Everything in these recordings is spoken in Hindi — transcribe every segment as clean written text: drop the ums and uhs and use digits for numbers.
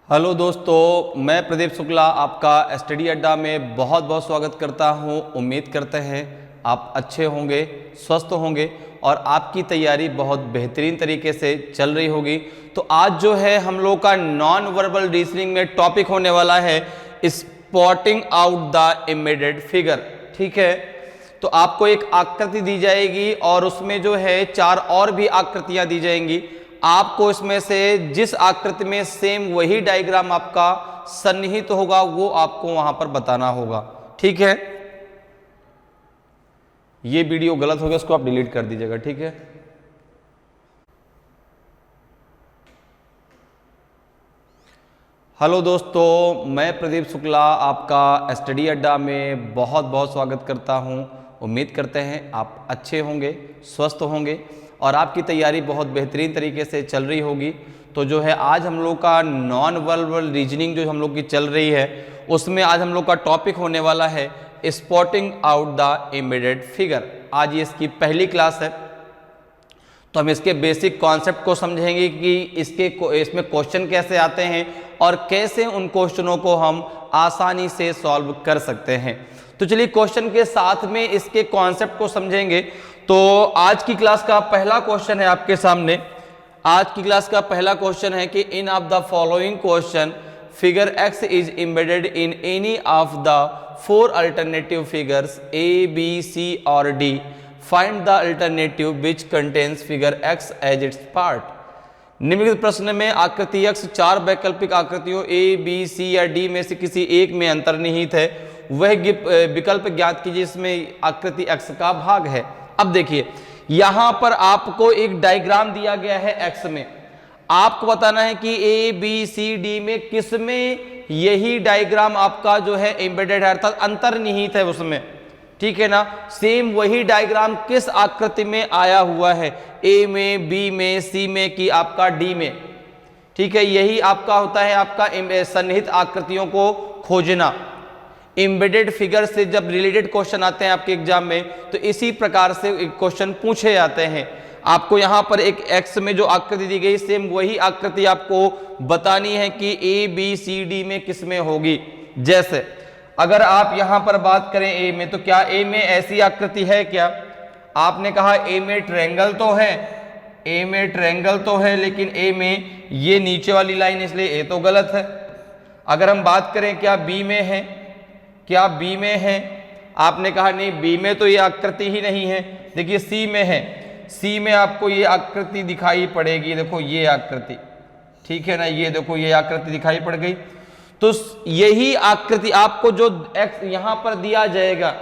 हेलो दोस्तों, मैं प्रदीप शुक्ला आपका स्टडी अड्डा में बहुत बहुत स्वागत करता हूं। उम्मीद करते हैं आप अच्छे होंगे, स्वस्थ होंगे और आपकी तैयारी बहुत बेहतरीन तरीके से चल रही होगी। तो आज जो है हम लोग का नॉन वर्बल रीजनिंग में टॉपिक होने वाला है spotting out the embedded figure. ठीक है, तो आपको एक आकृति दी जाएगी और उसमें जो है 4 और भी आकृतियां दी जाएंगी। आपको इसमें से जिस आकृति में सेम वही डायग्राम आपका सन्निहित होगा वो आपको वहां पर बताना होगा। ठीक है, ये वीडियो गलत हो गया, उसको आप डिलीट कर दीजिएगा। ठीक है, हेलो दोस्तों, मैं प्रदीप शुक्ला आपका स्टडी अड्डा में बहुत बहुत स्वागत करता हूं। उम्मीद करते हैं आप अच्छे होंगे, स्वस्थ होंगे और आपकी तैयारी बहुत बेहतरीन तरीके से चल रही होगी। तो जो है आज हम लोग का नॉन वर्बल रीजनिंग जो हम लोग की चल रही है उसमें आज हम लोग का टॉपिक होने वाला है spotting out the embedded figure. आज ये इसकी पहली क्लास है, तो हम इसके बेसिक कॉन्सेप्ट को समझेंगे कि इसमें क्वेश्चन कैसे आते हैं और कैसे उन क्वेश्चनों को हम आसानी से सॉल्व कर सकते हैं। तो चलिए क्वेश्चन के साथ में इसके कॉन्सेप्ट को समझेंगे। तो आज की क्लास का पहला क्वेश्चन है आपके सामने। आज की क्लास का पहला क्वेश्चन है कि in of the following question figure X is embedded in any of the 4 alternative figures A B C और D. Find the alternative which contains figure X as its part. निम्नलिखित प्रश्न में आकृति एक्स 4 वैकल्पिक आकृतियों ए बी सी या डी में से किसी एक में अंतर्निहित है। वह विकल्प ज्ञात कीजिए जिसमें आकृति एक्स का भाग है। अब देखिए यहां पर आपको एक डायग्राम दिया गया है एक्स में। आपको बताना है कि ए बी सी डी में किस में यही डायग्राम आपका जो है एम्बेडेड है, अर्थात अंतर्निहित है उसमें। ठीक है ना, सेम वही डायग्राम किस आकृति में आया हुआ है, ए में, बी में, सी में कि आपका डी में। ठीक है, यही आपका होता है आपका सन्निहित आकृतियों को खोजना। एम्बेडेड फिगर से जब रिलेटेड क्वेश्चन आते हैं आपके एग्जाम में तो इसी प्रकार से क्वेश्चन पूछे जाते हैं। आपको यहां पर एक एक्स में जो आकृति दी गई सेम वही आकृति आपको बतानी है कि ए बी सी डी में किस में होगी। जैसे अगर आप यहां पर बात करें ए में, तो क्या ए में ऐसी आकृति है क्या? आपने कहा ए में ट्रायंगल तो है, ए में ट्रायंगल तो है, लेकिन ए में ये नीचे वाली लाइन, इसलिए ए तो गलत है। अगर हम बात करें क्या बी में है, क्या बी में है? आपने कहा नहीं, बी में तो ये आकृति ही नहीं है। देखिए सी में है, सी में आपको ये आकृति दिखाई पड़ेगी। देखो ये आकृति, ठीक है ना, ये देखो ये आकृति दिखाई पड़ गई। तो यही आकृति आपको जो एक्स यहां पर दिया जाएगा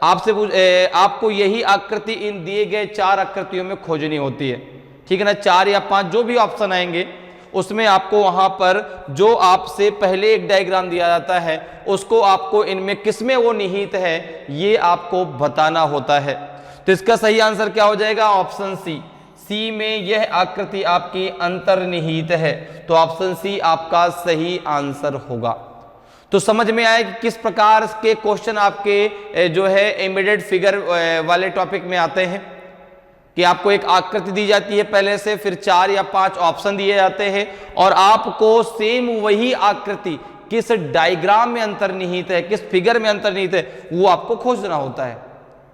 आपको यही आकृति इन दिए गए 4 आकृतियों में खोजनी होती है। ठीक है ना, 4 या 5 जो भी ऑप्शन आएंगे उसमें आपको वहां पर जो आपसे पहले एक डायग्राम दिया जाता है उसको आपको इनमें किसमें वो निहित है ये आपको बताना होता है। तो इसका सही आंसर क्या हो जाएगा? Option C. सी में यह आकृति आपकी अंतर्निहित है, तो ऑप्शन सी आपका सही आंसर होगा। तो समझ में आया कि किस प्रकार के क्वेश्चन आपके जो है एम्बेडेड फिगर वाले टॉपिक में आते हैं। कि आपको एक आकृति दी जाती है पहले से, फिर 4 या 5 ऑप्शन दिए जाते हैं और आपको सेम वही आकृति किस डायग्राम में अंतर्निहित है, किस फिगर में अंतर्निहित है, वो आपको खोजना होता है।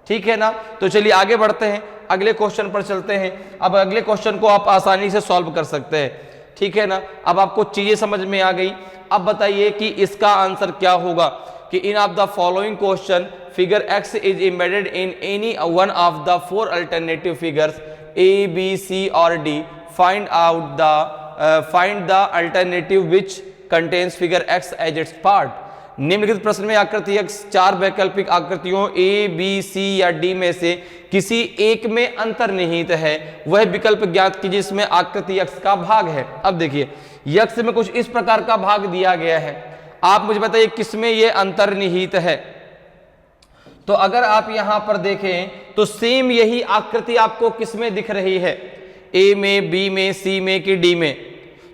ठीक है ना, तो चलिए आगे बढ़ते हैं, अगले क्वेश्चन पर चलते हैं। अब अगले क्वेश्चन को आप आसानी से सॉल्व कर सकते हैं। ठीक है ना, अब आपको चीजें समझ में आ गई। अब बताइए कि इसका आंसर क्या होगा कि in of the following question figure X is embedded in any one of the 4 alternative figures A B C और D. Find the alternative which contains figure X as its part. निम्नलिखित प्रश्न में आकृति एक्स 4 वैकल्पिक आकृतियों ए बी सी या डी में से किसी एक में अंतर्निहित है। वह विकल्प ज्ञात कीजिए जिसमें आकृति एक्स का भाग है। अब देखिए एक्स में कुछ इस प्रकार का भाग दिया गया है, आप मुझे बताइए किसमें यह अंतर्निहित है। तो अगर आप यहां पर देखें तो सेम यही आकृति आपको किसमें दिख रही है, ए में, बी में, सी में कि डी में।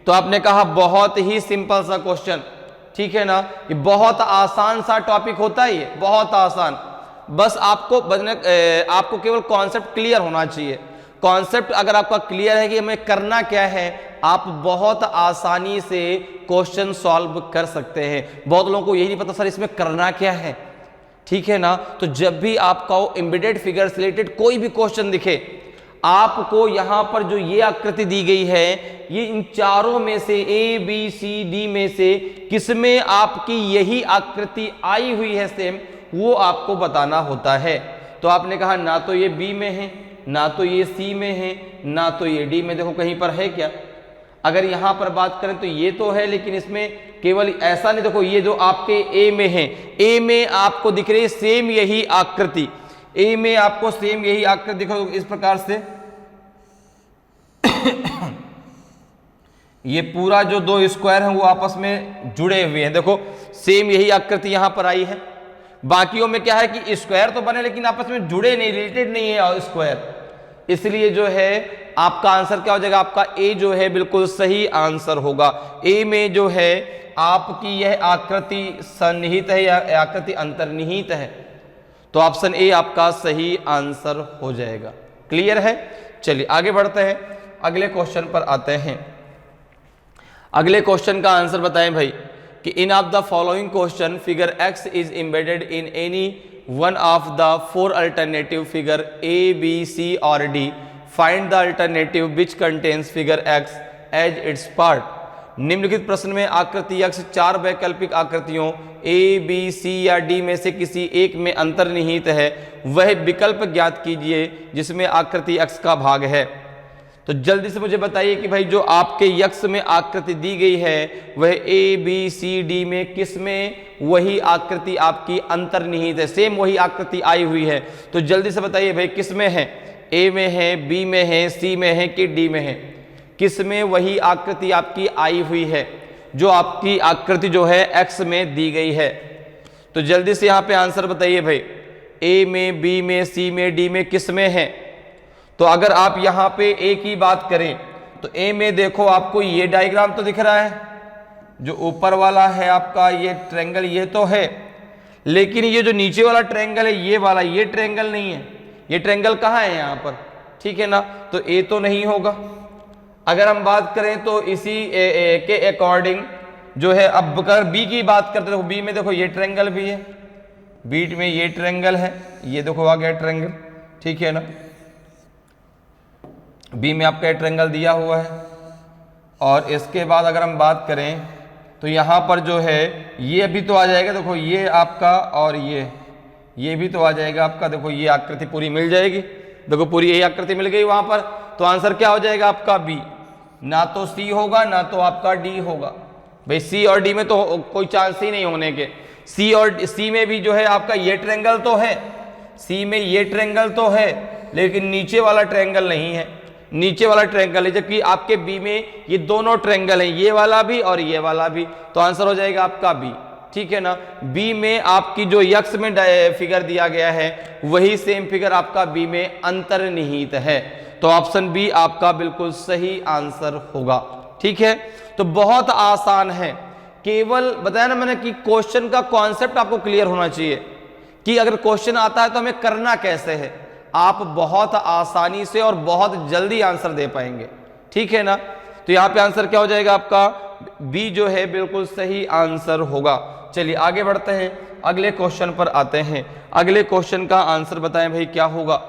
तो आपने कहा बहुत ही सिंपल सा क्वेश्चन। ठीक है ना, ये बहुत आसान सा टॉपिक होता है, ये बहुत आसान। बस आपको केवल कॉन्सेप्ट क्लियर होना चाहिए। कॉन्सेप्ट अगर आपका क्लियर है कि हमें करना क्या है, आप बहुत आसानी से क्वेश्चन सॉल्व कर सकते हैं। बहुत लोगों को यही नहीं पता सर इसमें करना क्या है, ठीक है ना। तो जब भी आपका एम्बेडेड फिगर से रिलेटेड कोई भी क्वेश्चन दिखे, आपको यहां पर जो ये आकृति दी गई है, ये इन चारों में से ए बी सी डी में से किसमें आपकी यही आकृति आई हुई है सेम, वो आपको बताना होता है। तो आपने कहा ना तो ये बी में है, ना तो ये सी में है, ना तो ये डी में, देखो कहीं पर है क्या। अगर यहां पर बात करें तो ये तो है, लेकिन इसमें केवल ऐसा नहीं, देखो ये जो आपके ए में है, ए में आपको दिख रही है सेम यही आकृति, ए में आपको सेम यही आकृति देखो इस प्रकार से ये पूरा जो दो स्क्वायर हैं वो आपस में जुड़े हुए हैं, देखो सेम यही आकृति यहां पर आई है। बाकियों में क्या है कि स्क्वायर तो बने लेकिन आपस में जुड़े नहीं, रिलेटेड नहीं है स्क्वायर, इसलिए जो है आपका आंसर क्या हो जाएगा, आपका ए जो है बिल्कुल सही आंसर होगा। ए में जो है आपकी यह आकृति सन्निहित है या आकृति अंतर्निहित है, तो ऑप्शन ए आपका सही आंसर हो जाएगा। क्लियर है। चलिए आगे बढ़ते हैं, अगले क्वेश्चन पर आते हैं। अगले क्वेश्चन का आंसर बताएं भाई कि in of the following question figure X is embedded in any one of the four alternative figure A B C और D, find the alternative which contains figure X as its part. निम्नलिखित प्रश्न में आकृति एक्स चार वैकल्पिक आकृतियों ए बी सी या डी में से किसी एक में अंतर्निहित है, वह विकल्प ज्ञात कीजिए जिसमें आकृति एक्स का भाग है। तो जल्दी से मुझे बताइए कि भाई जो आपके यक्ष में आकृति दी गई है वह ए बी सी डी में किस में वही आकृति आपकी अंतर्निहित है, सेम वही आकृति आई हुई है। तो जल्दी से बताइए भाई किस में है, ए में है, बी में है, सी में है कि डी में है, किस में वही आकृति आपकी आई हुई है जो आपकी आकृति जो है एक्स में दी गई है। तो जल्दी से यहाँ पे आंसर बताइए भाई, ए में, बी में, सी में, डी में किस में है। तो अगर आप यहाँ पे ए की बात करें तो ए में देखो आपको ये डायग्राम तो दिख रहा है, जो ऊपर वाला है आपका ये ट्रायंगल ये तो है, लेकिन ये जो नीचे वाला ट्रायंगल है ये वाला, ये ट्रायंगल नहीं है। ये ट्रायंगल कहाँ है यहाँ पर, ठीक है ना। तो ए तो नहीं होगा। अगर हम बात करें तो इसी ए के अकॉर्डिंग जो है, अब अगर बी की बात करते तो बी में देखो ये ट्रायंगल भी है, बी में ये ट्रायंगल है, ये देखो आ गया ट्रायंगल, ठीक है ना। बी में आपका ट्रायंगल दिया हुआ है। और इसके बाद अगर हम बात करें तो यहाँ पर जो है ये भी तो आ जाएगा, देखो ये आपका और ये भी तो आ जाएगा आपका, देखो ये आकृति पूरी मिल जाएगी, देखो पूरी यही आकृति मिल गई वहां पर। तो आंसर क्या हो जाएगा आपका बी, ना तो सी होगा ना तो आपका डी होगा। भाई सी और डी में तो कोई चांस ही नहीं होने के। सी में भी जो है आपका ये ट्रायंगल तो है, सी में ये ट्रायंगल तो है, लेकिन नीचे वाला ट्रायंगल नहीं है, नीचे वाला ट्रायंगल है। जबकि आपके बी में ये दोनों ट्रायंगल हैं, ये वाला भी और ये वाला भी, तो आंसर हो जाएगा आपका बी, ठीक है ना। बी में आपकी जो यक्ष में फिगर दिया गया है वही सेम फिगर आपका बी में अंतर्निहित है। तो ऑप्शन बी आपका बिल्कुल सही आंसर होगा, ठीक है। तो बहुत आसान है, केवल बताया ना मैंने कि क्वेश्चन का कॉन्सेप्ट आपको क्लियर होना चाहिए कि अगर क्वेश्चन आता है तो हमें करना कैसे है। आप बहुत आसानी से और बहुत जल्दी आंसर दे पाएंगे, ठीक है ना। तो यहां पे आंसर क्या हो जाएगा आपका बी जो है बिल्कुल सही आंसर होगा। चलिए आगे बढ़ते हैं, अगले क्वेश्चन पर आते हैं। अगले क्वेश्चन का आंसर बताएं भाई क्या होगा।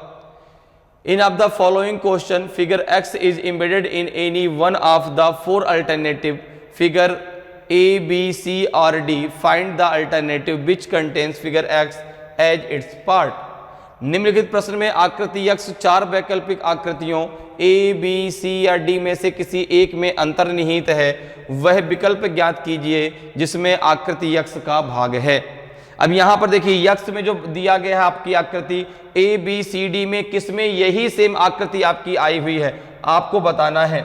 In of the following question figure X is embedded in any one of the four alternative figure A B C और D, find the alternative which contains figure X as its part. निम्नलिखित प्रश्न में आकृति यक्ष चार वैकल्पिक आकृतियों ए बी सी या डी में से किसी एक में अंतर्निहित है, वह विकल्प ज्ञात कीजिए जिसमें आकृति यक्ष का भाग है। अब यहां पर देखिए यक्ष में जो दिया गया है आपकी आकृति ए बी सी डी में किसमें यही सेम आकृति आपकी आई हुई है, आपको बताना है।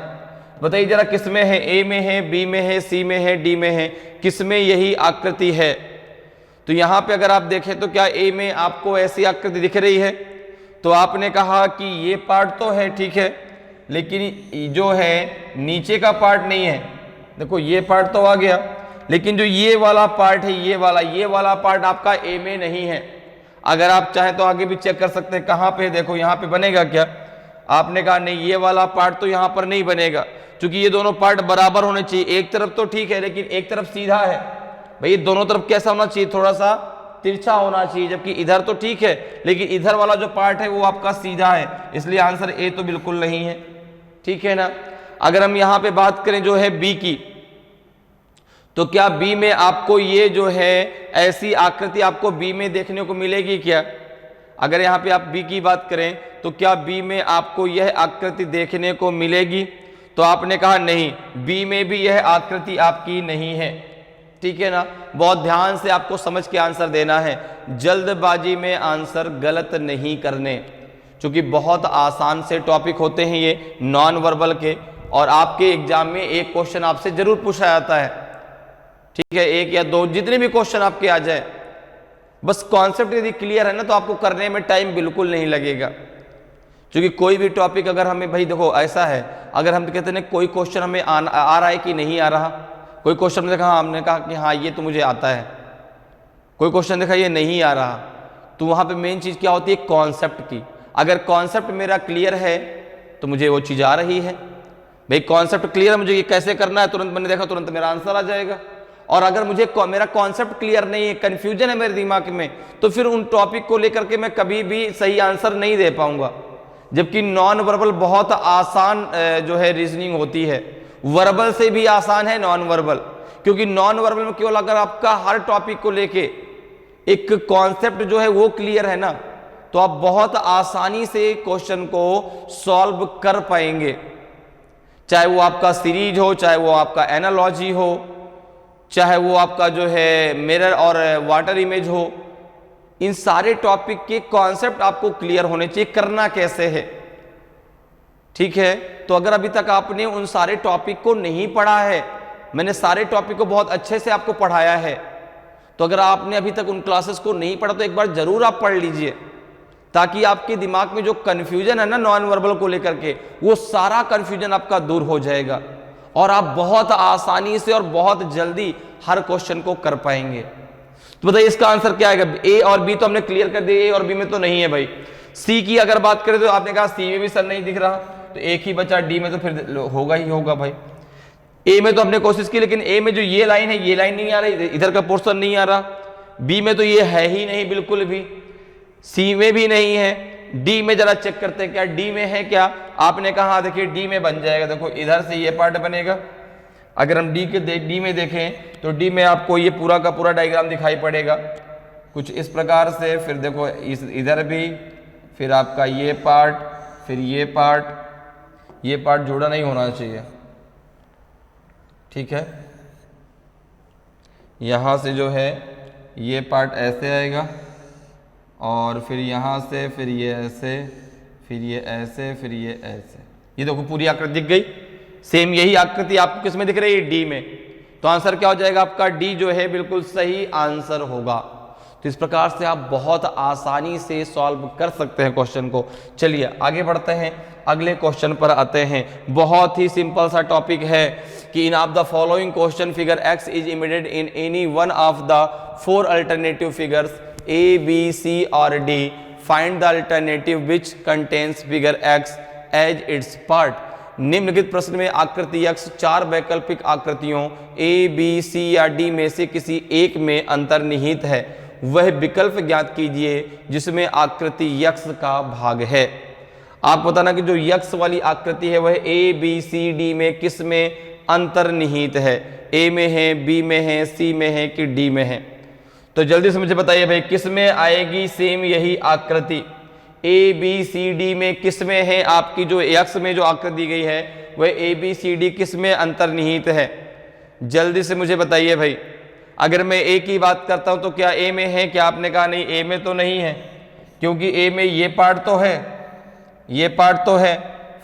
बताइए जरा किसमें है, ए में है, बी में है, सी में है, डी में है, किसमें यही आकृति है। तो यहां पे अगर आप देखें तो क्या ए में आपको ऐसी आकृति दिख रही है, तो आपने कहा कि ये पार्ट तो है, ठीक है, लेकिन जो है नीचे का पार्ट नहीं है। देखो ये पार्ट तो आ गया, लेकिन जो ये वाला पार्ट है, ये वाला पार्ट आपका ए में नहीं है। अगर आप चाहें तो आगे भी चेक कर सकते हैं कहां पे, देखो यहां पे बनेगा क्या, आपने कहा नहीं ये वाला पार्ट तो यहां पर नहीं बनेगा, क्योंकि ये दोनों पार्ट बराबर होने चाहिए। एक तरफ तो ठीक है लेकिन एक तरफ सीधा है, भाई दोनों तरफ कैसा होना चाहिए, थोड़ा सा तिरछा होना चाहिए, जबकि इधर तो ठीक है लेकिन इधर वाला जो पार्ट है वो आपका सीधा है, इसलिए आंसर ए तो बिल्कुल नहीं है। ठीक है ना। अगर हम यहां पे बात करें जो है बी की, तो क्या बी में आपको ये जो है ऐसी आकृति आपको बी में देखने को मिलेगी क्या? अगर यहां पे आप बी की बात करें तो क्या बी में आपको यह आकृति देखने को मिलेगी? तो आपने कहा नहीं, बी में भी यह आकृति आपकी नहीं है। ठीक है ना। बहुत ध्यान से आपको समझ के आंसर देना है, जल्दबाजी में आंसर गलत नहीं करने, क्योंकि बहुत आसान से टॉपिक होते हैं ये नॉन वर्बल के, और आपके एग्जाम में एक क्वेश्चन आपसे जरूर पूछा जाता है। ठीक है, एक या दो जितने भी क्वेश्चन आपके आ जाए, बस कॉन्सेप्ट यदि क्लियर है ना तो आपको करने में टाइम बिल्कुल नहीं लगेगा। क्योंकि कोई भी टॉपिक अगर हमें, भाई देखो ऐसा है, अगर हम कहते हैं कोई क्वेश्चन हमें आ रहा है कि नहीं आ रहा, कोई क्वेश्चन देखा हमने कहा कि हाँ ये तो मुझे आता है, कोई क्वेश्चन देखा ये नहीं आ रहा, तो वहां पे मेन चीज क्या होती है, कॉन्सेप्ट की। अगर कॉन्सेप्ट मेरा क्लियर है तो मुझे वो चीज आ रही है। भाई कॉन्सेप्ट क्लियर है, मुझे ये कैसे करना है, तुरंत मैंने देखा तुरंत मेरा आंसर आ जाएगा। और अगर मुझे मेरा कॉन्सेप्ट क्लियर नहीं है, कंफ्यूजन है मेरे दिमाग में, तो फिर उन टॉपिक को लेकर के मैं कभी भी सही आंसर नहीं दे पाऊंगा। जबकि नॉन वर्बल बहुत आसान जो है रीजनिंग होती है, वर्बल से भी आसान है नॉन वर्बल, क्योंकि नॉन वर्बल में केवल अगर आपका हर टॉपिक को लेके एक कॉन्सेप्ट जो है वो क्लियर है ना, तो आप बहुत आसानी से क्वेश्चन को सॉल्व कर पाएंगे। चाहे वो आपका सीरीज हो, चाहे वो आपका एनालॉजी हो, चाहे वो आपका जो है मिरर और वाटर इमेज हो, इन सारे टॉपिक के कॉन्सेप्ट आपको क्लियर होने चाहिए, करना कैसे है। ठीक है। तो अगर अभी तक आपने उन सारे टॉपिक को नहीं पढ़ा है, मैंने सारे टॉपिक को बहुत अच्छे से आपको पढ़ाया है, तो अगर आपने अभी तक उन क्लासेस को नहीं पढ़ा तो एक बार जरूर आप पढ़ लीजिए, ताकि आपके दिमाग में जो कंफ्यूजन है ना नॉन वर्बल को लेकर के, वो सारा कंफ्यूजन आपका दूर हो जाएगा और आप बहुत आसानी से और बहुत जल्दी हर क्वेश्चन को कर पाएंगे। तो बताइए इसका आंसर क्या आएगा? ए और बी तो हमने क्लियर कर दिया, ए और बी में तो नहीं है भाई। सी की अगर बात करें तो आपने कहा सी में भी सर नहीं दिख रहा, तो एक ही बचा, डी में तो फिर होगा ही होगा भाई। ए में तो हमने कोशिश की, लेकिन ए में जो ये लाइन है, ये लाइन नहीं आ रही, इधर का पोर्शन नहीं आ रहा। बी में तो ये है ही नहीं बिल्कुल भी, सी में भी नहीं है। डी में जरा चेक करते हैं क्या डी में है क्या। आपने कहा देखिए डी में बन जाएगा, देखो इधर से ये पार्ट बनेगा। अगर हम डी में देखें तो डी में आपको ये पूरा का पूरा डायग्राम दिखाई पड़ेगा कुछ इस प्रकार से। फिर देखो इधर भी, फिर आपका ये पार्ट, फिर ये पार्ट जुड़ा नहीं होना चाहिए। ठीक है। यहाँ से जो है ये पार्ट ऐसे आएगा, और फिर यहाँ से फिर ये ऐसे, फिर ये ऐसे, फिर ये ऐसे। ये देखो पूरी आकृति दिख गई। सेम यही आकृति आपको किस में दिख रही है? डी में। तो आंसर क्या हो जाएगा आपका? डी जो है बिल्कुल सही आंसर होगा। तो इस प्रकार से आप बहुत आसानी से सॉल्व कर सकते हैं क्वेश्चन को। चलिए आगे बढ़ते हैं, अगले क्वेश्चन पर आते हैं। बहुत ही सिंपल सा टॉपिक है कि in of the following question figure X is embedded in any one of the 4 alternative figures A, B, C और D. Find the alternative which contains figure X as its part. निम्नलिखित प्रश्न में आकृति X 4 वैकल्पिक आकृतियों A, B, C या D में से किसी एक में अंतर्निहित है। वह विकल्प ज्ञात कीजिए जिसमें आकृति X का भाग है। आप बताना कि जो X वाली आकृति है वह A, B, C, D में किस में अंतर्निहित है? A में है, B में है, C में है कि D में है? तो जल्दी से मुझे बताइए भाई किस में आएगी सेम यही आकृति? ए बी सी डी में किस में है? आपकी जो एक्स में जो आकृति दी गई है वह ए बी सी डी किस में अंतर्निहित है? जल्दी से मुझे बताइए भाई। अगर मैं ए की बात करता हूं तो क्या ए में है? क्या आपने कहा नहीं ए में तो नहीं है, क्योंकि ए में ये पार्ट तो है, ये पार्ट तो है,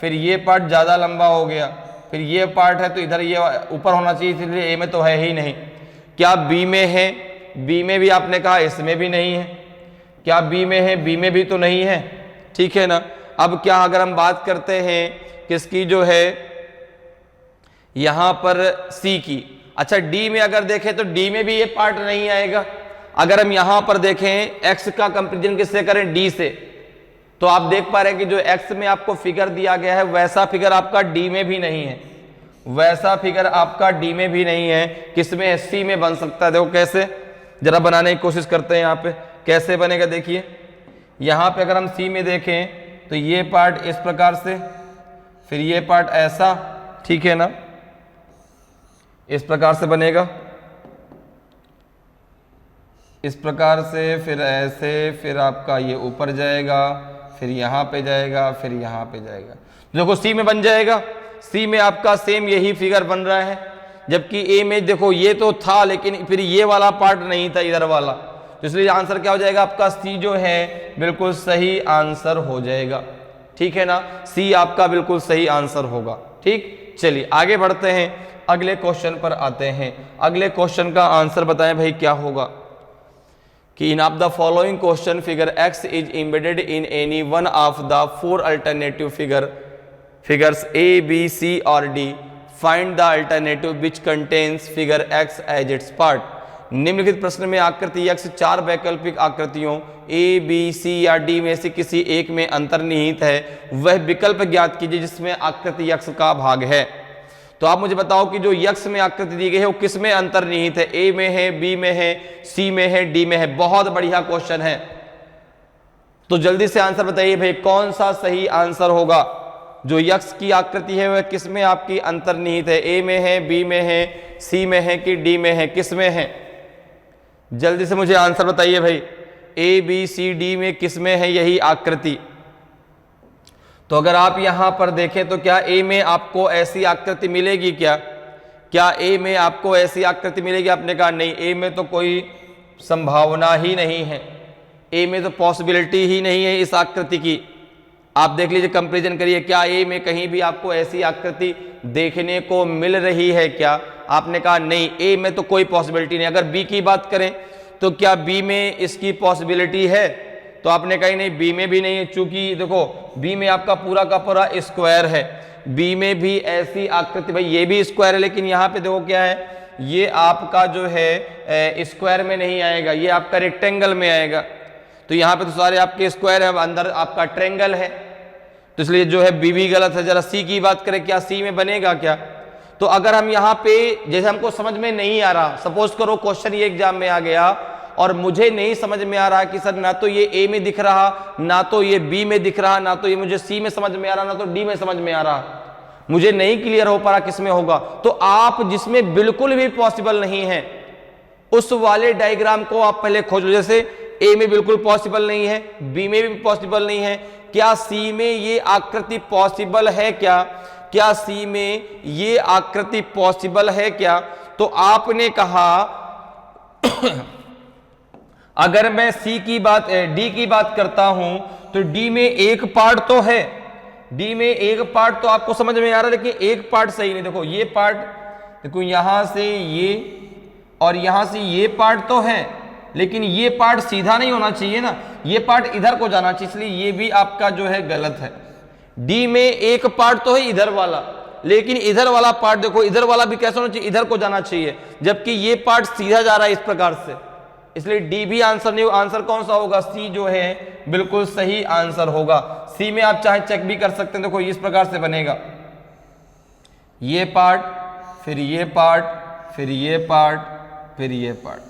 फिर ये पार्ट ज्यादा लंबा हो गया, फिर ये पार्ट है तो इधर ये ऊपर होना चाहिए, इसलिए ए में तो है ही नहीं। क्या बी में है? बी में भी आपने कहा इसमें भी नहीं है। क्या बी में है? बी में भी तो नहीं है। ठीक है ना। अब क्या अगर हम बात करते हैं किसकी जो है यहां पर सी की, अच्छा डी में अगर देखें तो डी में भी ये पार्ट नहीं आएगा। अगर हम यहां पर देखें एक्स का कंपैरिजन किससे करें? डी से, तो आप देख पा रहे हैं कि जो x में आपको फिगर दिया गया है वैसा फिगर आपका d में भी नहीं है, वैसा फिगर आपका d में भी नहीं है, किसमें है, c में बन सकता है। देखो कैसे, जरा बनाने की कोशिश करते हैं। यहाँ पे कैसे बनेगा देखिए, यहाँ पे अगर हम c में देखें तो ये पार्ट इस प्रकार से, फिर ये पार्ट ऐसा, ठीक है ना, इस प्रकार से बनेगा, इस प्रकार से, फिर ऐसे, फिर आपका ये ऊपर जाएगा, फिर यहाँ पे जाएगा, फिर यहाँ पे जाएगा। देखो सी में बन जाएगा, सी में आपका सेम यही फिगर बन रहा है, जबकि ए में देखो ये तो था लेकिन फिर ये वाला पार्ट नहीं था, इधर वाला, तो इसलिए आंसर क्या हो जाएगा आपका, सी जो है बिल्कुल सही आंसर हो जाएगा। ठीक है ना, सी आपका बिल्कुल सही आंसर होगा। ठीक, चलिए आगे बढ़ते हैं, अगले क्वेश्चन पर आते हैं। अगले क्वेश्चन का आंसर बताएं भाई क्या होगा कि in of the following question figure x is embedded in any one of the 4 alternative figures a, b, c और d, find the alternative which contains figure x as its part. निम्नलिखित प्रश्न में आकृति x 4 वैकल्पिक आकृतियों a, b, c या d में से किसी एक में अंतर्निहित है, वह विकल्प ज्ञात कीजिए जिसमें आकृति x का भाग है। तो आप मुझे बताओ कि जो x में आकृति दी गई है वो किस में अंतर्निहित है, a में है, b में है, c में है, d में है। बहुत बढ़िया क्वेश्चन है, तो जल्दी से आंसर बताइए भाई कौन सा सही आंसर होगा। जो x की आकृति है वह किस में आपकी अंतर्निहित है, a में है, b में है, c में है कि d में है, किस में है? जल्दी से मुझे आंसर बताइए भाई, a, b, c, d में किस में है यही आकृति? तो अगर आप यहां पर देखें तो क्या a में आपको ऐसी आकृति मिलेगी क्या? क्या a में आपको ऐसी आकृति मिलेगी? आपने कहा नहीं, a में तो कोई संभावना ही नहीं है, a में तो पॉसिबिलिटी ही नहीं है इस आकृति की। आप देख लीजिए, कंपैरिजन करिए, क्या a में कहीं भी आपको ऐसी आकृति देखने को मिल रही है क्या? आपने कहा नहीं, a में तो कोई पॉसिबिलिटी नहीं। अगर b की बात करें तो क्या b में इसकी पॉसिबिलिटी है? तो आपने कहा नहीं, बी में भी नहीं है, चूंकि देखो बी में आपका पूरा का पूरा स्क्वायर है, बी में भी ऐसी आकृति, भाई ये भी स्क्वायर है लेकिन यहाँ पे देखो क्या है, ये आपका जो है स्क्वायर में नहीं आएगा, ये आपका रेक्टेंगल में आएगा। तो यहाँ पे तो सारे आपके स्क्वायर है, अंदर आपका ट्रेंगल है, तो इसलिए जो है बी भी गलत है। जरा सी की बात करें, क्या सी में बनेगा क्या? तो अगर हम यहाँ पे, जैसे हमको समझ में नहीं आ रहा, सपोज करो क्वेश्चन ये एग्जाम में आ गया और मुझे नहीं समझ में आ रहा कि सर ना तो ये ए में दिख रहा, ना तो ये बी में दिख रहा, ना तो ये मुझे सी में समझ में आ रहा, ना तो डी में समझ में आ रहा, मुझे नहीं क्लियर हो पा रहा किस में होगा। तो आप जिसमें बिल्कुल भी पॉसिबल नहीं है उस वाले डायग्राम को आप पहले खोज लो। जैसे ए में बिल्कुल पॉसिबल नहीं है, बी में भी पॉसिबल नहीं है, क्या सी में ये आकृति पॉसिबल है क्या? क्या सी में ये आकृति पॉसिबल है क्या? तो आपने कहा अगर मैं सी की बात, डी की बात करता हूं तो डी में एक पार्ट तो है, डी में एक पार्ट तो आपको समझ में आ रहा है, लेकिन एक पार्ट सही नहीं। देखो ये पार्ट, देखो यहां से ये और यहां से ये पार्ट तो है, लेकिन ये पार्ट सीधा नहीं होना चाहिए ना, ये पार्ट इधर को जाना चाहिए, इसलिए ये भी आपका जो है गलत है। डी में एक पार्ट तो है इधर वाला, लेकिन इधर वाला पार्ट देखो, इधर वाला भी कैसा होना चाहिए, इधर को जाना चाहिए, जबकि ये पार्ट सीधा जा रहा है इस प्रकार से, इसलिए डी भी आंसर नहीं। आंसर कौन सा होगा? सी जो है बिल्कुल सही आंसर होगा। सी में आप चाहे चेक भी कर सकते हैं, देखो इस प्रकार से बनेगा, ये पार्ट, फिर ये पार्ट, फिर ये पार्ट, फिर ये पार्ट,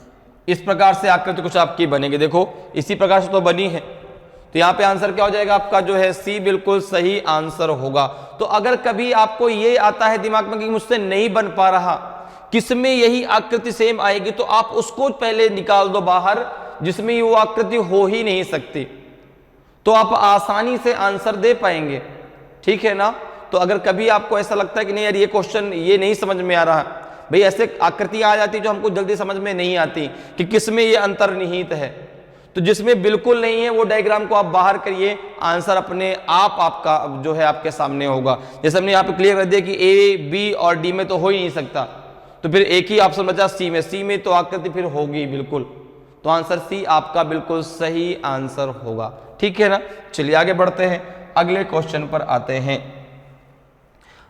इस प्रकार से आकृति कुछ आपकी बनेगी। देखो इसी प्रकार से तो बनी है, तो यहाँ पे आंसर क्या हो जाएगा आपका जो है सी बिल्कुल सही आंसर होगा। तो अगर कभी आपको ये आता है दिमाग में कि मुझसे नहीं बन पा रहा, किसमें यही आकृति सेम आएगी, तो आप उसको पहले निकाल दो बाहर जिसमें वो आकृति हो ही नहीं सकती, तो आप आसानी से आंसर दे पाएंगे। ठीक है ना? तो अगर कभी आपको ऐसा लगता है कि नहीं यार ये क्वेश्चन ये नहीं समझ में आ रहा, भाई ऐसे आकृतियां आ जाती जो हमको जल्दी समझ में नहीं आती कि किसमें ये अंतर्निहित है, तो जिसमें बिल्कुल नहीं है वो डायग्राम को आप बाहर करिए, आंसर अपने आप आपका जो है आपके सामने होगा। जैसे हमने यहाँ पे क्लियर कर दिया कि ए, बी और डी में तो हो ही नहीं सकता, तो फिर एक ही ऑप्शन बचा सी में, सी में तो आकृति फिर होगी बिल्कुल, तो आंसर सी आपका बिल्कुल सही आंसर होगा। ठीक है ना? चलिए आगे बढ़ते हैं, अगले क्वेश्चन पर आते हैं।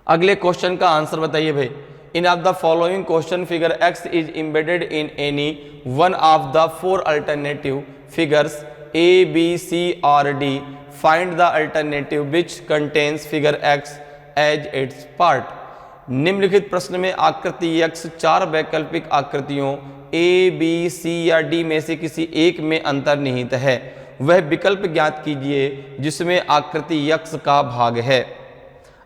अगले क्वेश्चन का आंसर बताइए भाई, in of the following question figure x is embedded in any one of the 4 alternative figures a, b, c और d, find the alternative which contains figure X as its part. निम्नलिखित प्रश्न में आकृति यक्ष चार वैकल्पिक आकृतियों ए, बी, सी या डी में से किसी एक में अंतर्निहित है। वह विकल्प ज्ञात कीजिए जिसमें आकृति यक्ष का भाग है।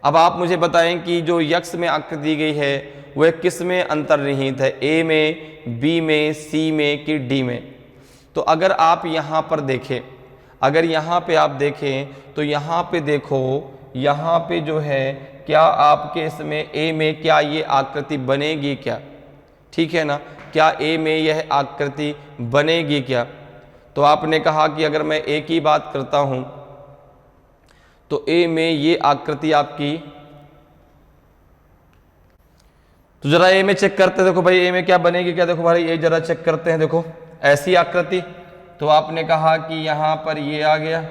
अब आप मुझे बताएं कि जो यक्ष में आकृति दी गई है वह किस में अंतर्निहित है, ए में, बी में, सी में कि डी में। तो अगर आप यहाँ पर देखें, अगर यहाँ पे आप देखें तो यहाँ पे देखो, यहाँ पे जो है क्या आपके इसमें ए में क्या ये आकृति बनेगी क्या, ठीक है ना, क्या ए में यह आकृति बनेगी क्या। तो आपने कहा कि अगर मैं ए की बात करता हूं तो ए में ये आकृति आपकी, तो जरा ए में चेक करते हैं। देखो भाई ए में क्या बनेगी क्या, देखो भाई ए जरा चेक करते हैं। देखो ऐसी आकृति, तो आपने कहा कि यहां पर ये आ गया,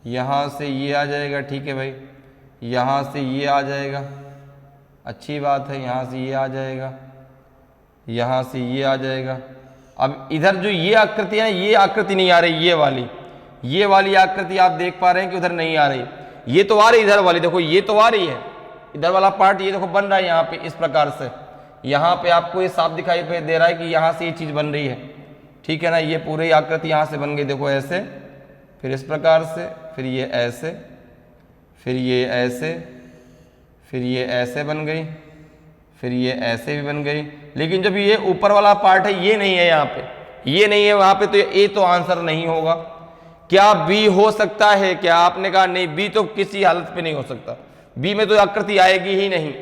यहां से ये आ जाएगा, ठीक है भाई, यहां से ये आ जाएगा, अच्छी बात है, यहां से ये आ जाएगा, यहां से ये आ जाएगा। अब इधर जो ये आकृति है, ये आकृति नहीं आ रही, ये वाली आकृति आप देख पा रहे हैं कि उधर नहीं आ रही, ये तो आ रही इधर वाली, देखो ये तो आ रही है, इधर वाला पार्ट ये देखो बन रहा है यहाँ पे इस प्रकार से, यहाँ पे आपको ये साफ दिखाई दे रहा है कि यहाँ से ये चीज बन रही है, ठीक है ना। ये पूरी आकृति यहाँ से बन गई, देखो ऐसे, फिर इस प्रकार से, फिर ये ऐसे, फिर ये ऐसे, फिर ये ऐसे बन गई, फिर ये ऐसे भी बन गई। लेकिन जब ये ऊपर वाला पार्ट है ये नहीं है, यहाँ पे ये नहीं है, वहां पे तो ए तो आंसर नहीं होगा। क्या बी हो सकता है क्या, आपने कहा नहीं, बी तो किसी हालत पे नहीं हो सकता, बी में तो आकृति आएगी ही नहीं।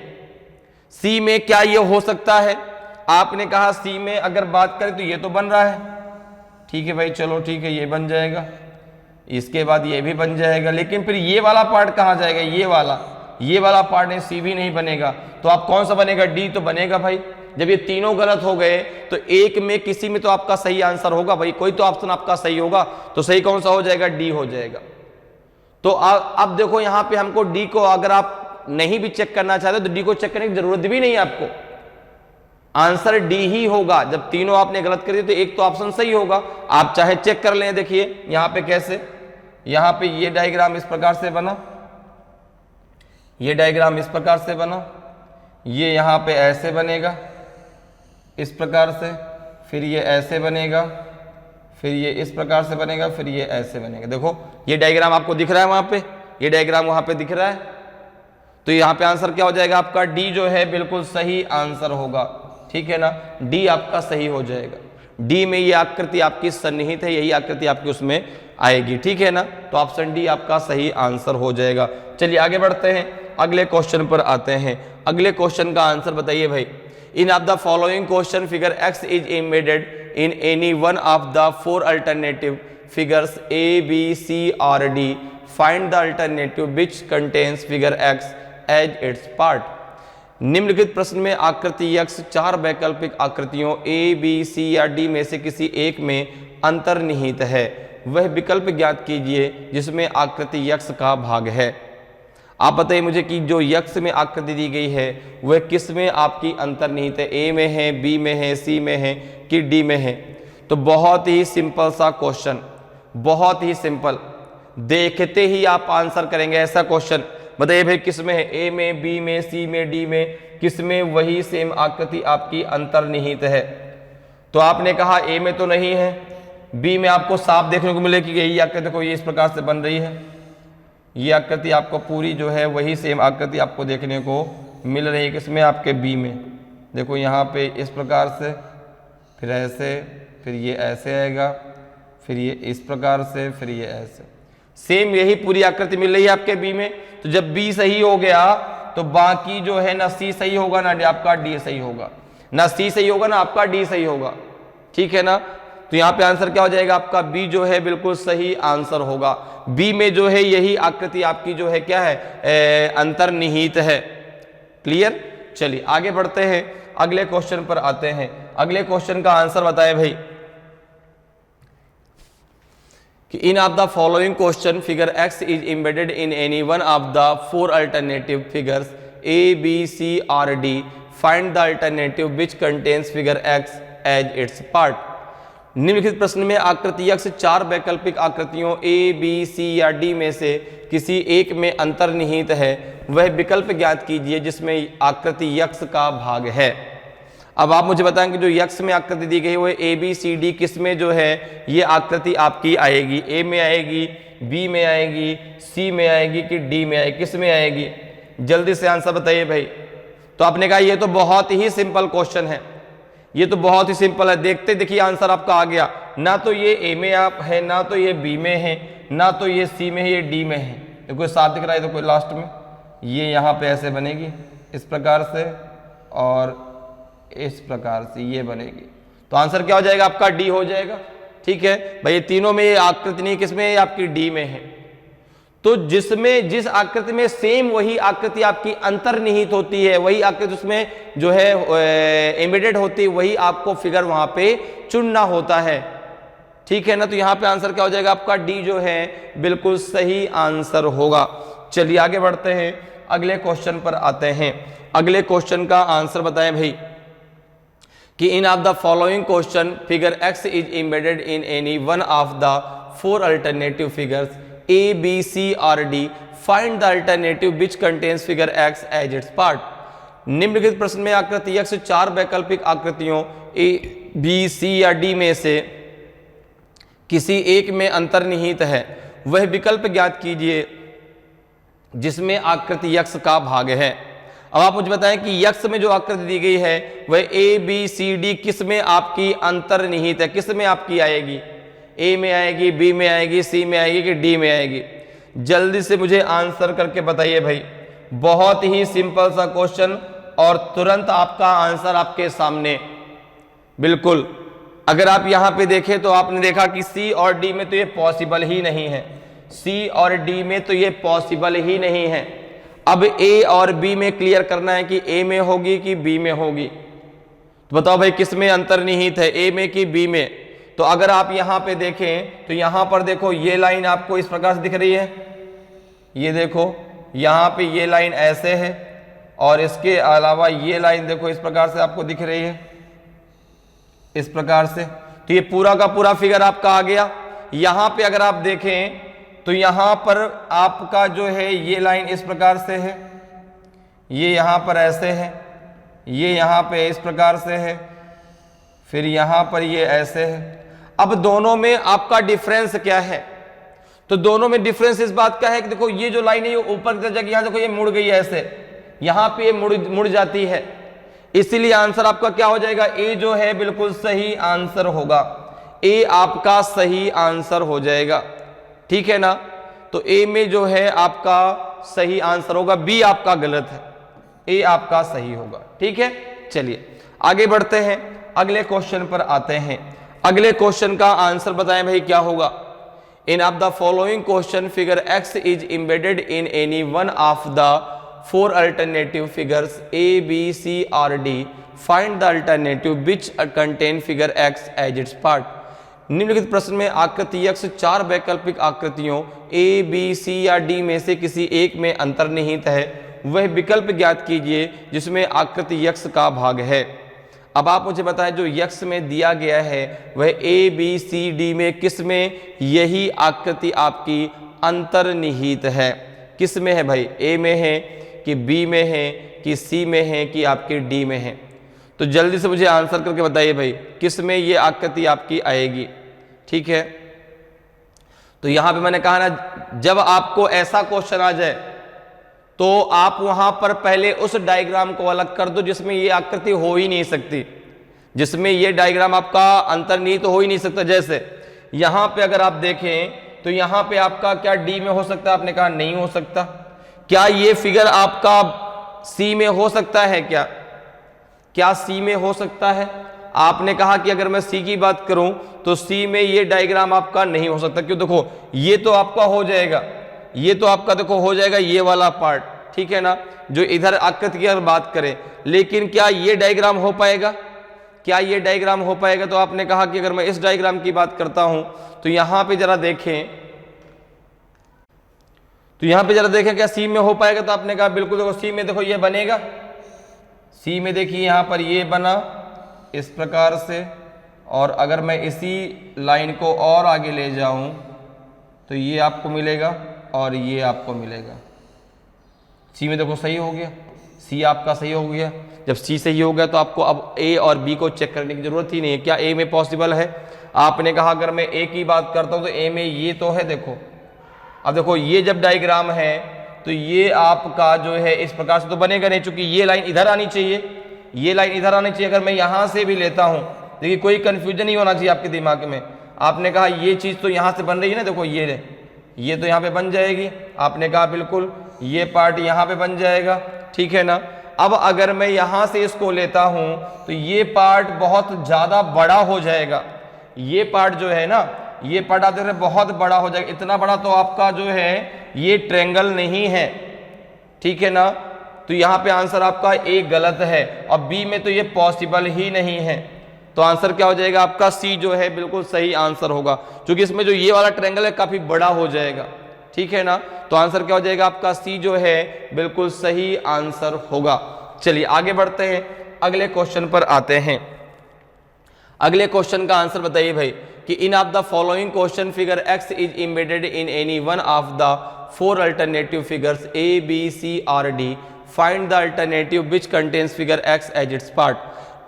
सी में क्या ये हो सकता है, आपने कहा सी में अगर बात करें तो ये तो बन रहा है, ठीक है भाई, चलो ठीक है, ये बन जाएगा, इसके बाद ये भी बन जाएगा। लेकिन फिर ये वाला पार्ट कहाँ जाएगा, ये वाला पार्ट नहीं, सी भी नहीं बनेगा, तो आप कौन सा बनेगा, डी तो बनेगा भाई। जब ये तीनों गलत हो गए तो एक में किसी में तो आपका सही आंसर होगा भाई, कोई तो ऑप्शन आपका सही होगा, तो सही कौन सा हो जाएगा, डी हो जाएगा। तो अब देखो यहाँ पे हमको डी को अगर आप नहीं भी चेक करना चाहते तो डी को चेक करने की जरूरत भी नहीं है आपको, आंसर डी ही होगा। जब तीनों आपने गलत कर दिए तो एक तो ऑप्शन सही होगा, आप चाहे चेक कर लें। देखिए यहाँ पे कैसे, यहाँ पे ये डायग्राम इस प्रकार से बना, ये डायग्राम इस प्रकार से बना, ये यहाँ पे ऐसे बनेगा इस प्रकार से, फिर ये ऐसे बनेगा, फिर ये इस प्रकार से बनेगा, फिर ये ऐसे बनेगा। देखो ये डायग्राम आपको दिख रहा है वहां पे, ये डायग्राम वहां पे दिख रहा है, तो यहाँ पे आंसर क्या हो जाएगा आपका, डी जो है बिल्कुल सही आंसर होगा, ठीक है ना, डी आपका सही हो जाएगा। डी में ये आकृति आपकी सन्निहित है, यही आकृति आपकी उसमें आएगी, ठीक है ना, तो ऑप्शन डी आपका सही आंसर हो जाएगा। चलिए आगे बढ़ते हैं, अगले क्वेश्चन पर आते हैं। अगले क्वेश्चन का आंसर बताइए भाई। In of the following question figure X is embedded in any one of the four alternative figures A, B, C और D. Find the alternative which contains figure X as its part. निम्नलिखित प्रश्न में आकृति यक्ष चार वैकल्पिक आकृतियों ए, बी, सी या डी में से किसी एक में अंतर्निहित है। वह विकल्प ज्ञात कीजिए जिसमें आकृति यक्ष का भाग है। आप बताइए मुझे कि जो यक्ष में आकृति दी गई है वह किस में आपकी अंतर्निहित है, ए में है, बी में है, सी में है कि डी में है। तो बहुत ही सिंपल सा क्वेश्चन, बहुत ही सिंपल, देखते ही आप आंसर करेंगे ऐसा क्वेश्चन। बताइए भाई किस में है, ए में, बी में, सी में, डी में, किस में वही सेम आकृति आपकी अंतर्निहित है। तो आपने कहा ए में तो नहीं है, बी में आपको साफ देखने को मिलेगी कि यही आकृति देखो ये इस प्रकार से बन रही है, ये आकृति आपको पूरी जो है वही सेम आकृति आपको देखने को मिल रही है किसमें, आपके बी में। देखो यहाँ पे इस प्रकार से, फिर ऐसे, फिर ये ऐसे आएगा, फिर ये इस प्रकार से, फिर ये ऐसे, सेम यही पूरी आकृति मिल रही है आपके बी में। तो जब बी सही हो गया तो बाकी जो है ना सी सही होगा ना आपका डी सही होगा, ना सी सही होगा ना आपका डी सही होगा, ठीक है ना। तो यहाँ पे आंसर क्या हो जाएगा आपका, बी जो है बिल्कुल सही आंसर होगा। बी में जो है यही आकृति आपकी जो है क्या है, अंतर्निहित है। क्लियर। चलिए आगे बढ़ते हैं, अगले क्वेश्चन पर आते हैं। अगले क्वेश्चन का आंसर बताएं भाई कि in of the following question figure X is embedded in any one of the four alternative figures A, B, C और D. Find the alternative which contains figure X as its part. निम्नलिखित प्रश्न में आकृति यक्ष चार वैकल्पिक आकृतियों ए, बी, सी या डी में से किसी एक में अंतर्निहित है, वह विकल्प ज्ञात कीजिए जिसमें आकृति यक्ष का भाग है। अब आप मुझे बताएं कि जो यक्ष में आकृति दी गई है वो ए, बी, सी, डी किस में जो है ये आकृति आपकी आएगी, ए में आएगी, बी में आएगी, सी में आएगी कि डी में आएगी, किस में आएगी? जल्दी से आंसर बताइए भाई। तो आपने कहा ये तो बहुत ही सिंपल क्वेश्चन है, ये तो बहुत ही सिंपल है। देखते देखिए आंसर आपका आ गया। ना तो ये ए में आप है, ना तो ये बी में है, ना तो ये सी में है, ये डी में है। तो कोई साथ दिख रहा है तो कोई लास्ट में, ये यहाँ पे ऐसे बनेगी इस प्रकार से और इस प्रकार से ये बनेगी। तो आंसर क्या हो जाएगा आपका? डी हो जाएगा। ठीक है भाई, ये तीनों में ये आकृति नहीं किसमें है? आपकी डी में है। तो जिसमें जिस आकृति में सेम वही आकृति आपकी अंतर्निहित होती है, वही आकृति उसमें जो है एम्बेडेड होती है, वही आपको फिगर वहां पे चुनना होता है। ठीक है ना? तो यहां पे आंसर क्या हो जाएगा आपका? डी जो है बिल्कुल सही आंसर होगा। चलिए आगे बढ़ते हैं, अगले क्वेश्चन पर आते हैं। अगले क्वेश्चन का आंसर बताएं भाई कि in of the following question figure X is embedded in any one of the four alternative figures A, B, C or D. Find the alternative which contains figure X as its part. निम्नलिखित प्रश्न में आकृति X चार वैकल्पिक आकृतियों A, B, C या D में से किसी एक में अंतर्निहित है, वह विकल्प ज्ञात कीजिए जिसमें आकृति X का भाग है। अब आप मुझे बताएं कि X में जो आकृति दी गई है वह A, B, C, D किस में आपकी अंतर्निहित है, किस में आपकी आएगी? ए में आएगी, बी में आएगी, सी में आएगी कि डी में आएगी? जल्दी से मुझे आंसर करके बताइए भाई। बहुत ही सिंपल सा क्वेश्चन और तुरंत आपका आंसर आपके सामने। बिल्कुल, अगर आप यहां पे देखें तो आपने देखा कि सी और डी में तो ये पॉसिबल ही नहीं है, सी और डी में तो ये पॉसिबल ही नहीं है। अब ए और बी में क्लियर करना है कि ए में होगी कि बी में होगी। तो बताओ भाई किस में अंतर्निहित है, ए में कि बी में? तो अगर आप यहां पे देखें तो यहां पर देखो ये लाइन आपको इस प्रकार से दिख रही है, ये देखो यहां पे ये लाइन ऐसे है और इसके अलावा ये लाइन देखो इस प्रकार से आपको दिख रही है, इस प्रकार से। तो ये पूरा का पूरा फिगर आपका आ गया। यहां पे अगर आप देखें तो यहां पर आपका जो है ये लाइन इस प्रकार से है, ये यहां पर ऐसे है, ये यहां पे इस प्रकार से है, फिर यहां पर ये ऐसे है। अब दोनों में आपका डिफरेंस क्या है? तो दोनों में डिफरेंस इस बात का है कि देखो ये जो लाइन है ये ऊपर की जगह, यहां देखो ये मुड़ गई है ऐसे, यहां पे ये मुड़ जाती है, इसीलिए आंसर आपका क्या हो जाएगा? ए जो है बिल्कुल सही आंसर होगा। ए आपका सही आंसर हो जाएगा। ठीक है ना? तो ए में जो है आपका सही आंसर होगा, बी आपका गलत है, ए आपका सही होगा। ठीक है, चलिए आगे बढ़ते हैं, अगले क्वेश्चन पर आते हैं। अगले क्वेश्चन का आंसर बताएं भाई क्या होगा? In of the following question figure X is embedded in any one of the four alternative figures A, B, C और D. Find the alternative which contain figure X as its part. निम्नलिखित प्रश्न में आकृति एक्स चार वैकल्पिक आकृतियों ए, बी, सी या डी में से किसी एक में अंतर्निहित है, वह विकल्प ज्ञात कीजिए जिसमें आकृति एक्स का भाग है। अब आप मुझे बताएं जो यक्ष में दिया गया है वह ए, बी, सी, डी में किस में यही आकृति आपकी अंतर्निहित है? किस में है भाई? ए में है कि बी में है कि सी में है कि आपकी डी में है? तो जल्दी से मुझे आंसर करके बताइए भाई किस में ये आकृति आपकी आएगी। ठीक है, तो यहां पे मैंने कहा ना, जब आपको ऐसा क्वेश्चन आ जाए तो आप वहां पर पहले उस डायग्राम को अलग कर दो जिसमें ये आकृति हो ही नहीं सकती, जिसमें ये डायग्राम आपका अंतर्निहित हो ही नहीं सकता। जैसे यहां पे अगर आप देखें तो यहां पे आपका क्या डी में हो सकता है? आपने कहा नहीं हो सकता। क्या ये फिगर आपका सी में हो सकता है? क्या सी में हो सकता है? आपने कहा कि अगर मैं सी की बात करूं तो सी में ये डायग्राम आपका नहीं हो सकता। क्यों? देखो ये तो आपका हो जाएगा, ये तो आपका देखो हो जाएगा ये वाला पार्ट, ठीक है ना, जो इधर आकृति की अगर बात करें, लेकिन क्या ये डायग्राम हो पाएगा? क्या ये डायग्राम हो पाएगा? तो आपने कहा कि अगर मैं इस डायग्राम की बात करता हूं तो यहां पे जरा देखें, तो यहां पे जरा देखें क्या सी में हो पाएगा? तो आपने कहा बिल्कुल, देखो सी में देखो ये बनेगा, सी में देखिए यहां पर ये बना इस प्रकार से और अगर मैं इसी लाइन को और आगे ले जाऊं तो ये आपको मिलेगा और ये आपको मिलेगा। सी में देखो सही हो गया, सी आपका सही हो गया। जब सी सही हो गया तो आपको अब ए और बी को चेक करने की जरूरत ही नहीं है। क्या ए में पॉसिबल है? आपने कहा अगर मैं ए की बात करता हूं तो ए में ये तो है, देखो। अब देखो ये जब डायग्राम है तो ये आपका जो है इस प्रकार से तो बनेगा नहीं, चूंकि ये लाइन इधर आनी चाहिए, ये लाइन इधर आनी चाहिए। अगर मैं यहां से भी लेता हूं, देखिए कोई कंफ्यूजन नहीं होना चाहिए आपके दिमाग में। आपने कहा ये चीज तो यहां से बन रही है ना, देखो ये तो यहां पे बन जाएगी। आपने कहा बिल्कुल ये पार्ट यहां पे बन जाएगा, ठीक है ना। अब अगर मैं यहां से इसको लेता हूं तो ये पार्ट बहुत ज्यादा बड़ा हो जाएगा। ये पार्ट जो है ना, ये पार्ट आप देख रहे हैं बहुत बड़ा हो जाएगा। इतना बड़ा तो आपका जो है ये ट्रायंगल नहीं है, ठीक है ना। तो यहां पे आंसर आपका ए गलत है और बी में तो ये पॉसिबल ही नहीं है। तो आंसर क्या हो जाएगा आपका? सी जो है बिल्कुल सही आंसर होगा, क्योंकि इसमें जो ये वाला ट्रायंगल है काफी बड़ा हो जाएगा, ठीक है ना। तो आंसर क्या हो जाएगा आपका? सी जो है बिल्कुल सही आंसर होगा। चलिए आगे बढ़ते हैं, अगले क्वेश्चन पर आते हैं। अगले क्वेश्चन का आंसर बताइए भाई कि in of the following question figure X is embedded in any one of the 4 alternative figures A B C और D, find the alternative which contains figure X as its part.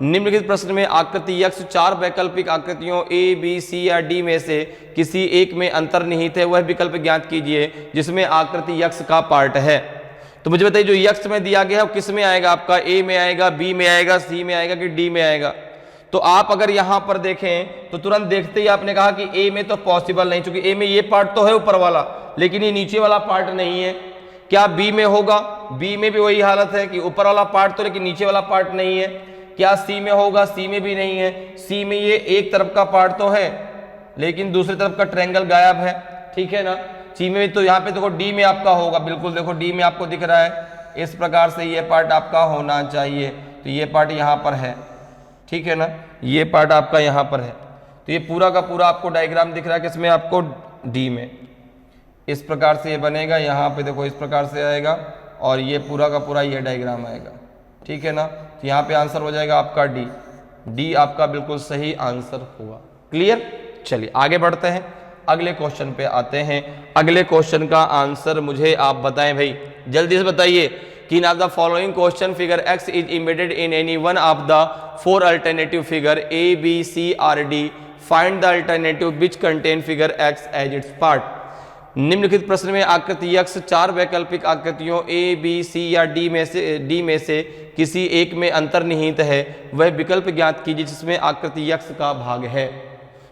निम्नलिखित प्रश्न में आकृति यक्ष 4 वैकल्पिक आकृतियों ए बी सी या डी में से किसी एक में अंतर्निहित है, वह विकल्प ज्ञात कीजिए जिसमें आकृति यक्ष का पार्ट है। तो मुझे बताइए जो यक्ष में दिया गया है वो किस में आएगा आपका? ए में आएगा, बी में आएगा, सी में आएगा कि डी में आएगा? तो आप अगर यहां पर देखें तो तुरंत देखते ही आपने कहा कि ए में तो पॉसिबल नहीं, क्योंकि ए में ये पार्ट तो है ऊपर वाला, लेकिन ये नीचे वाला पार्ट नहीं है। क्या बी में होगा? बी में भी वही हालत है कि ऊपर वाला पार्ट तो लेकिन नीचे वाला पार्ट नहीं है। क्या सी में होगा? सी में भी नहीं है। सी में ये एक तरफ का पार्ट तो है लेकिन दूसरी तरफ का ट्रायंगल गायब है, ठीक है ना। सी में तो यहाँ पे देखो डी में आपका होगा, बिल्कुल देखो डी में आपको दिख रहा है। इस प्रकार से ये पार्ट आपका होना चाहिए। तो ये पार्ट यहाँ पर है, ठीक है ना, ये पार्ट आपका यहाँ पर है। तो ये पूरा का पूरा आपको डायग्राम दिख रहा है किसमें? आपको डी में। इस प्रकार से ये बनेगा, यहाँ पे देखो इस प्रकार से आएगा और ये पूरा का पूरा ये डायग्राम आएगा, ठीक है ना। तो यहाँ पे आंसर हो जाएगा आपका डी। डी आपका बिल्कुल सही आंसर होगा। क्लियर? चलिए आगे बढ़ते हैं, अगले क्वेश्चन पे आते हैं। अगले क्वेश्चन का आंसर मुझे आप बताएं भाई, जल्दी से बताइए कि in of the following question figure X is embedded in any one of the 4 alternative figure A B C और D, find the alternative which contain figure X as its part. निम्नलिखित प्रश्न में आकृति यक्ष 4 वैकल्पिक आकृतियों ए बी सी या डी में से किसी एक में अंतर्निहित है, वह विकल्प ज्ञात कीजिए जिसमें आकृति यक्ष का भाग है।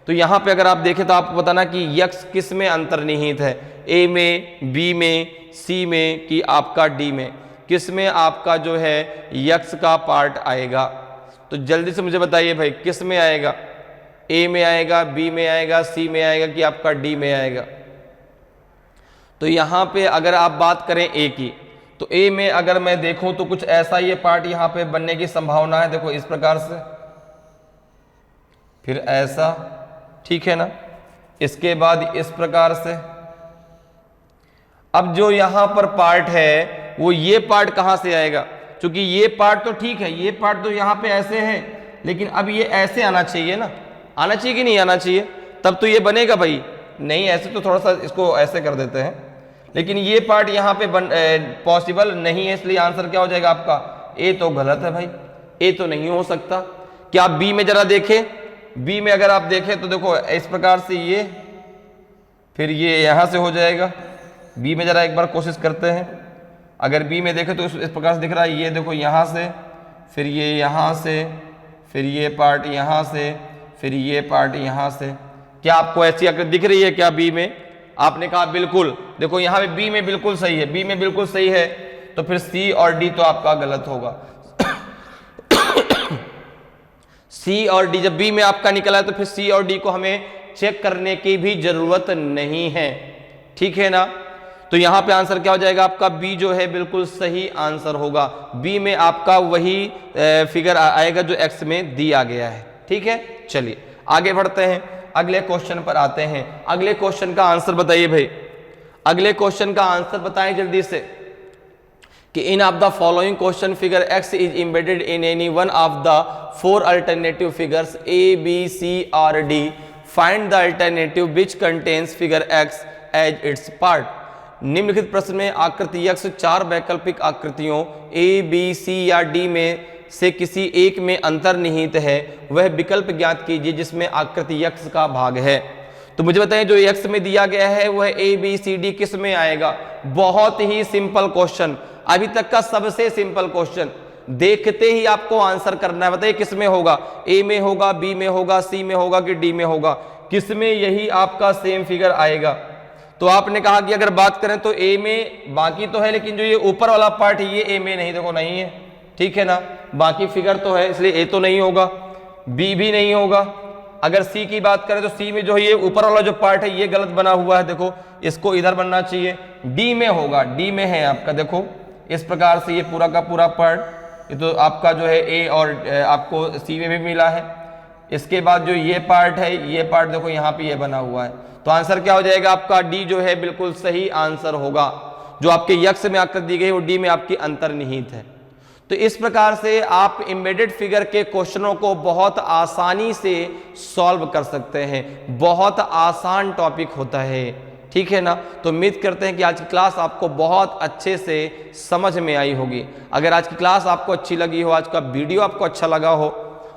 तो यहाँ पे अगर आप देखें तो आपको बताना कि यक्ष किस में अंतर्निहित है, ए में, बी में, सी में कि आपका डी में, किस में आपका जो है यक्ष का पार्ट आएगा। तो जल्दी से मुझे बताइए भाई किस में आएगा? ए में आएगा, बी में आएगा, सी में आएगा कि आपका डी में आएगा? तो यहाँ पे अगर आप बात करें ए की, तो ए में अगर मैं देखूं तो कुछ ऐसा ये पार्ट यहाँ पे बनने की संभावना है, देखो इस प्रकार से, फिर ऐसा, ठीक है ना, इसके बाद इस प्रकार से। अब जो यहां पर पार्ट है वो ये पार्ट कहां से आएगा? क्योंकि ये पार्ट तो ठीक है, ये पार्ट तो यहां पे ऐसे है, लेकिन अब ये ऐसे आना चाहिए ना, आना चाहिए कि नहीं आना चाहिए? तब तो ये बनेगा भाई। नहीं, ऐसे तो थोड़ा सा इसको ऐसे कर देते हैं, लेकिन ये पार्ट यहाँ पे पॉसिबल नहीं है, इसलिए आंसर क्या हो जाएगा आपका? ए तो गलत है भाई, ए तो नहीं हो सकता। क्या आप बी में जरा देखें? बी में अगर आप देखें तो देखो इस प्रकार से ये, फिर ये यहां से हो जाएगा। बी में जरा एक बार कोशिश करते हैं। अगर बी में देखें तो इस प्रकार से दिख रहा है, ये देखो यहां से, फिर ये यहां से, फिर ये पार्ट यहां से, फिर ये पार्ट यहां से। क्या आपको ऐसी आकृति दिख रही है क्या बी में? आपने कहा बिल्कुल, देखो यहाँ पे बी में बिल्कुल सही है, बी में बिल्कुल सही है, तो फिर सी और डी तो आपका गलत होगा। सी और डी जब बी में आपका निकला है तो फिर सी और डी को हमें चेक करने की भी जरूरत नहीं है, ठीक है ना। तो यहां पे आंसर क्या हो जाएगा आपका? बी जो है बिल्कुल सही आंसर होगा। बी में आपका वही फिगर आएगा जो एक्स में दिया गया है, ठीक है। चलिए आगे बढ़ते हैं, अगले क्वेश्चन पर आते हैं। अगले क्वेश्चन का आंसर बताइए भाई, अगले क्वेश्चन का आंसर बताएं जल्दी से कि in of the following question figure x is embedded in any one of the 4 alternative figures A, B, C और D. Find the alternative which contains figure x as its part. निम्नलिखित प्रश्न में आकृति x 4 वैकल्पिक आकृतियों A, B, C या D में से किसी एक में अंतर्निहित है, वह विकल्प ज्ञात कीजिए जिसमें आकृति x का भाग है। तो मुझे बताएं जो x में दिया गया है वह A, B, C, D किस में आएगा। बहुत ही सिंपल क्वेश्चन, अभी तक का सबसे सिंपल क्वेश्चन, देखते ही आपको आंसर करना है। बताइए किस में होगा, A में होगा, B में होगा, C में होगा कि D में होगा, किस में यही आपका सेम फिगर आएगा। तो आपने कहा कि अगर बात करें तो A में बाकी तो है, लेकिन जो ये ऊपर वाला पार्ट है ये A में नहीं, देखो नहीं है, ठीक है ना। बाकी फिगर तो है इसलिए A तो नहीं होगा, B भी नहीं होगा। अगर C की बात करें तो C में जो है ये ऊपर वाला जो पार्ट है ये गलत बना हुआ है, देखो इसको इधर बनना चाहिए। D में होगा, D में है आपका, देखो इस प्रकार से ये पूरा का पूरा पार्ट, ये तो आपका जो है A और आपको C में भी मिला है। इसके बाद जो ये पार्ट है, ये पार्ट देखो यहाँ पे ये बना हुआ है, तो आंसर क्या हो जाएगा आपका D जो है बिल्कुल सही आंसर होगा। जो आपके यक्ष में आकृति दी गई वो D में आपकी अंतर्निहित है। तो इस प्रकार से आप एम्बेडेड फिगर के क्वेश्चनों को बहुत आसानी से सॉल्व कर सकते हैं, बहुत आसान टॉपिक होता है, ठीक है ना। तो उम्मीद करते हैं कि आज की क्लास आपको बहुत अच्छे से समझ में आई होगी। अगर आज की क्लास आपको अच्छी लगी हो, आज का वीडियो आपको अच्छा लगा हो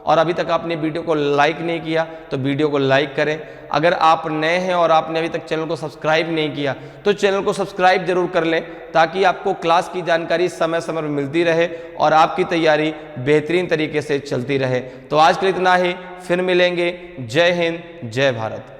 और अभी तक आपने वीडियो को लाइक नहीं किया तो वीडियो को लाइक करें। अगर आप नए हैं और आपने अभी तक चैनल को सब्सक्राइब नहीं किया तो चैनल को सब्सक्राइब जरूर कर लें, ताकि आपको क्लास की जानकारी समय समय पर मिलती रहे और आपकी तैयारी बेहतरीन तरीके से चलती रहे। तो आज के लिए इतना ही, फिर मिलेंगे। जय हिंद, जय भारत।